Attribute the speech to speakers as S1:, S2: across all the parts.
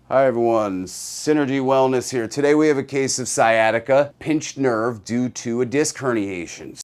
S1: Hi everyone, Synergy Wellness here. Today we have a case of sciatica, pinched nerve due to a disc herniation.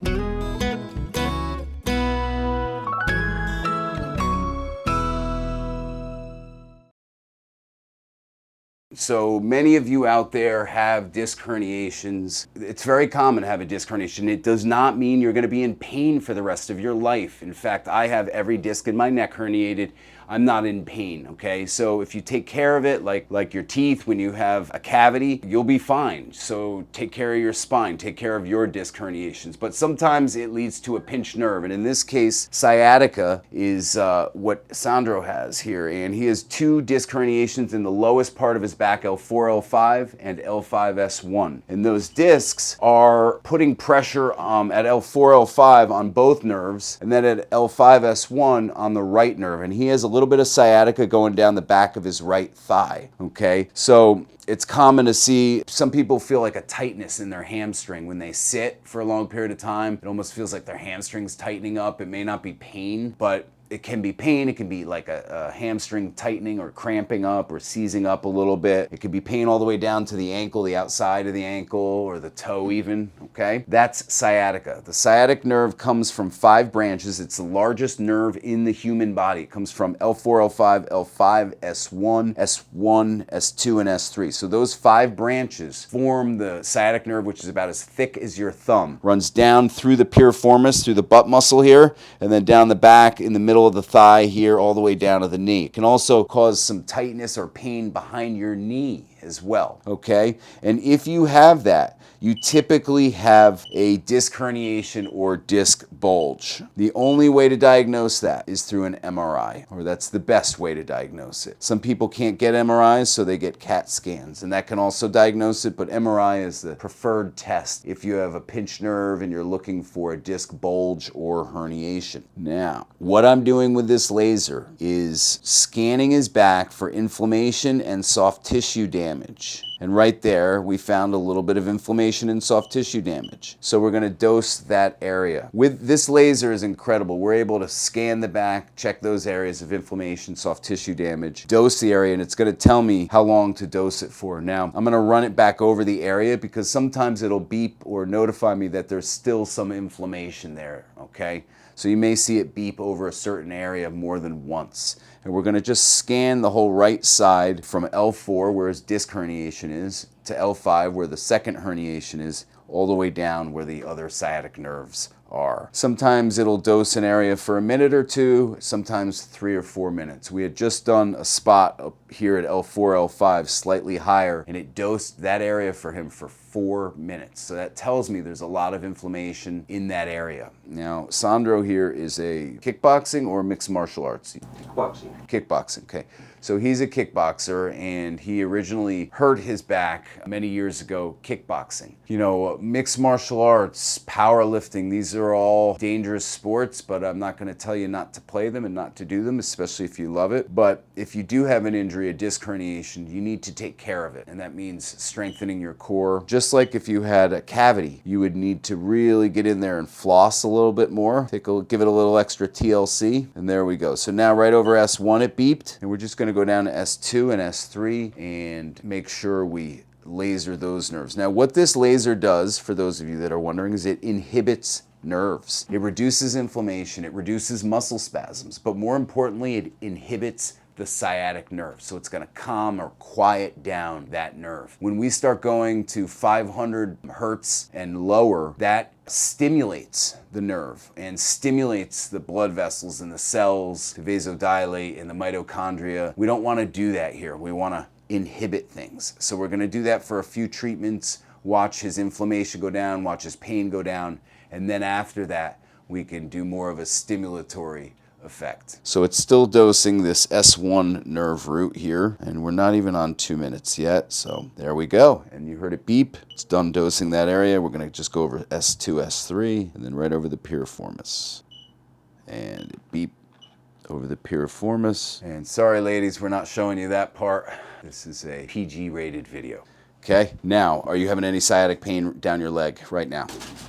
S1: So many of you out there have disc herniations. It's very common to have a disc herniation. It does not mean you're going to be in pain for the rest of your life. In fact, I have every disc in my neck herniated. I'm not in pain, okay? So if you take care of it, like your teeth, when you have a cavity, you'll be fine. So take care of your spine, take care of your disc herniations. But sometimes it leads to a pinched nerve. And in this case, sciatica is what Sandro has here. And he has two disc herniations in the lowest part of his back, L4, L5, and L5, S1. And those discs are putting pressure at L4, L5 on both nerves, and then at L5, S1 on the right nerve. And he has a little bit of sciatica going down the back of his right thigh, okay? So it's common to see some people feel like a tightness in their hamstring when they sit for a long period of time. It almost feels like their hamstring's tightening up. It may not be pain, but it can be pain. It can be like a hamstring tightening or cramping up or seizing up a little bit. It could be pain all the way down to the ankle, the outside of the ankle, or the toe even, okay? That's sciatica. The sciatic nerve comes from 5 branches. It's the largest nerve in the human body. It comes from L4, L5, L5, S1, S1, S2, and S3. So those 5 branches form the sciatic nerve, which is about as thick as your thumb. Runs down through the piriformis, through the butt muscle here, and then down the back in the middle of the thigh here all the way down to the knee. It can also cause some tightness or pain behind your knee as well, okay? And if you have that, you typically have a disc herniation or disc bulge. The only way to diagnose that is through an MRI, or that's the best way to diagnose it. Some people can't get MRIs, so they get CAT scans, and that can also diagnose it, but MRI is the preferred test if you have a pinched nerve and you're looking for a disc bulge or herniation. Now, what I'm doing with this laser is scanning his back for inflammation and soft tissue damage. And right there, we found a little bit of inflammation and soft tissue damage. So we're gonna dose that area. With this laser is incredible. We're able to scan the back, check those areas of inflammation, soft tissue damage, dose the area, and it's gonna tell me how long to dose it for. Now, I'm gonna run it back over the area because sometimes it'll beep or notify me that there's still some inflammation there, okay? So you may see it beep over a certain area more than once. And we're gonna just scan the whole right side from L4, where his disc herniation is, to L5, where the second herniation is, all the way down where the other sciatic nerves are. Sometimes it'll dose an area for a minute or two, sometimes 3 or 4 minutes. We had just done a spot up here at L4, L5, slightly higher, and it dosed that area for him for 4 minutes. So that tells me there's a lot of inflammation in that area. Now, Sandro here is a kickboxing or mixed martial arts?
S2: Kickboxing.
S1: Kickboxing, okay. So he's a kickboxer, and he originally hurt his back many years ago kickboxing. You know, mixed martial arts, powerlifting, these are all dangerous sports, but I'm not gonna tell you not to play them and not to do them, especially if you love it. But if you do have an injury, a disc herniation, you need to take care of it. And that means strengthening your core. Just like if you had a cavity, you would need to really get in there and floss a little bit more. Give it a little extra TLC, and there we go. So now right over S1 it beeped, and we're just gonna go down to S2 and S3 and make sure we laser those nerves. Now what this laser does, for those of you that are wondering, is it inhibits nerves. It reduces inflammation, it reduces muscle spasms, but more importantly, it inhibits the sciatic nerve. So it's gonna calm or quiet down that nerve. When we start going to 500 hertz and lower, that stimulates the nerve and stimulates the blood vessels and the cells to vasodilate in the mitochondria. We don't wanna do that here. We wanna inhibit things. So we're gonna do that for a few treatments, watch his inflammation go down, watch his pain go down, and then after that, we can do more of a stimulatory effect. So it's still dosing this S1 nerve root here, and we're not even on 2 minutes yet, so there we go. And you heard it beep. It's done dosing that area. We're gonna just go over S2, S3, and then right over the piriformis. And it beep over the piriformis. And sorry ladies, we're not showing you that part. This is a PG rated video. Okay, now, are you having any sciatic pain down your leg right now?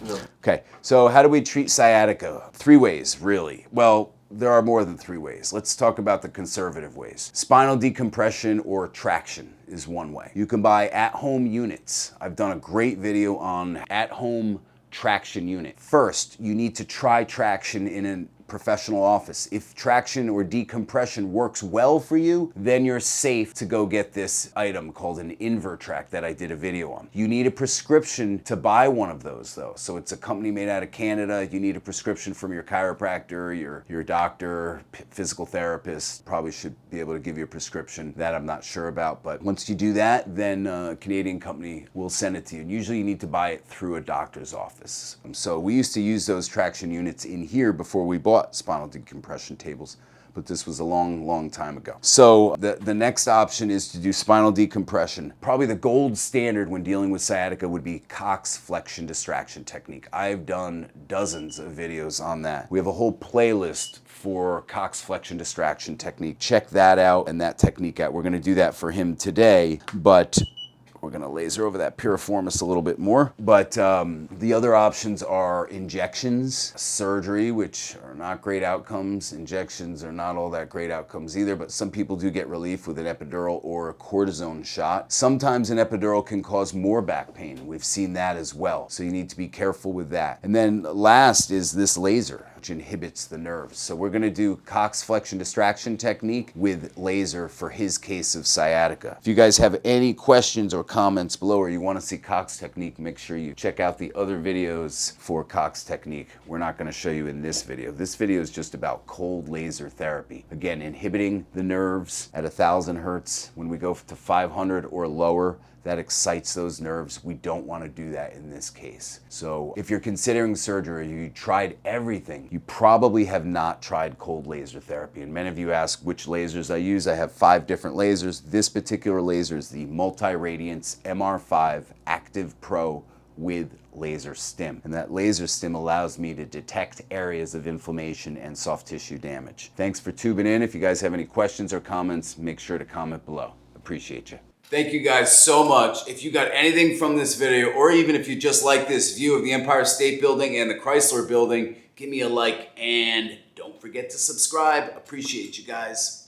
S2: No.
S1: Okay, so how do we treat sciatica? 3 ways, really. Well, there are more than 3 ways. Let's talk about the conservative ways. Spinal decompression or traction is one way. You can buy at-home units. I've done a great video on at-home traction unit. First, you need to try traction in a professional office. If traction or decompression works well for you, then you're safe to go get this item called an Invertrack that I did a video on. You need a prescription to buy one of those though. So it's a company made out of Canada. You need a prescription from your chiropractor, your doctor, physical therapist. Probably should be able to give you a prescription. That I'm not sure about, but once you do that, then a Canadian company will send it to you. And usually you need to buy it through a doctor's office. So we used to use those traction units in here before we bought spinal decompression tables, but this was a long time ago. So the next option is to do spinal decompression. Probably the gold standard when dealing with sciatica would be Cox flexion distraction technique. I've done dozens of videos on that. We have a whole playlist for Cox flexion distraction technique. Check that out and that technique out. We're gonna do that for him today, but we're gonna laser over that piriformis a little bit more. But the other options are injections, surgery, which are not great outcomes. Injections are not all that great outcomes either, but some people do get relief with an epidural or a cortisone shot. Sometimes an epidural can cause more back pain. We've seen that as well. So you need to be careful with that. And then last is this laser, which inhibits the nerves. So we're gonna do Cox flexion distraction technique with laser for his case of sciatica. If you guys have any questions or comments below, or you wanna see Cox technique, make sure you check out the other videos for Cox technique. We're not gonna show you in this video. This video is just about cold laser therapy. Again, inhibiting the nerves at 1,000 hertz. When we go to 500 or lower, that excites those nerves. We don't want to do that in this case. So if you're considering surgery, you tried everything, you probably have not tried cold laser therapy. And many of you ask which lasers I use. I have 5 different lasers. This particular laser is the Multi-Radiance MR5 Active Pro with laser stim. And that laser stim allows me to detect areas of inflammation and soft tissue damage. Thanks for tubing in. If you guys have any questions or comments, make sure to comment below. Appreciate you. Thank you guys so much. If you got anything from this video, or even if you just like this view of the Empire State Building and the Chrysler Building, give me a like and don't forget to subscribe. Appreciate you guys.